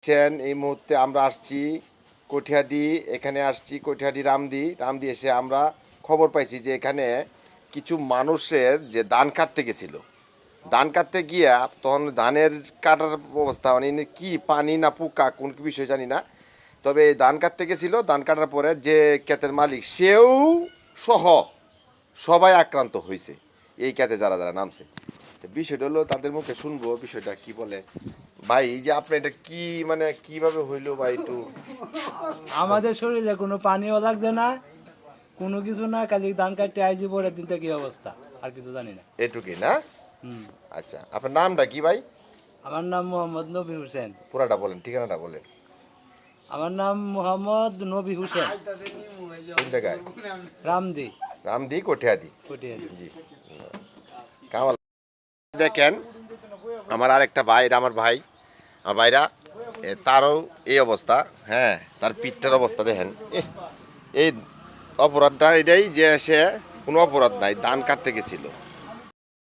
এই মুহূর্তে আমরা আসছি কঠিয়াদি, এখানে আসছি কঠিয়াদি রামদি এসে আমরা খবর পাইছি যে এখানে কিছু মানুষের যে ধান কাটতে গেছিল, ধান কাটতে গিয়া তখন ধানের কাটার অবস্থা মানে কি পানি না পোকা কোন কি বিষয় জানি না, তবে এই ধান কাটতে গেছিল, ধান কাটার পরে যে ক্ষেতের মালিক সেও সহ সবাই আক্রান্ত হয়েছে, এই ক্ষেতে যারা যারা নামছে। বিষয়টা হলো তাদের মুখে শুনবো বিষয়টা কি বলে। ভাই এই যে আপনি এটা কি মানে কিভাবে হইলো ভাই একটু। আমাদের শরীরে কোনো পানিও লাগবে না, কোনো কিছু না, খালি ধান কাটতে আইজি পরের দিনটা কি অবস্থা আর কিছু জানি না। এটুকুই না? হুম। আচ্ছা, আপনার নামটা কি ভাই? আমার নাম মোহাম্মদ নবী হোসেন। পুরাটা বলেন, ঠিকানাটা বলেন। আমার নাম মোহাম্মদ নবী হোসেন। কোন জায়গায়? রামদি রামদি কঠিয়াদি। কটিয়াদি। জি। কামাল দেখেন, আমার আরেকটা ভাই, আমার ভাই, আমার ভাইরা তারও এই অবস্থা। হ্যাঁ, তার পিঠটার অবস্থা দেখেন। এই অপরাধটা এটাই যে সে কোনো অপরাধ নাই, ধান কাটতে গেছিল।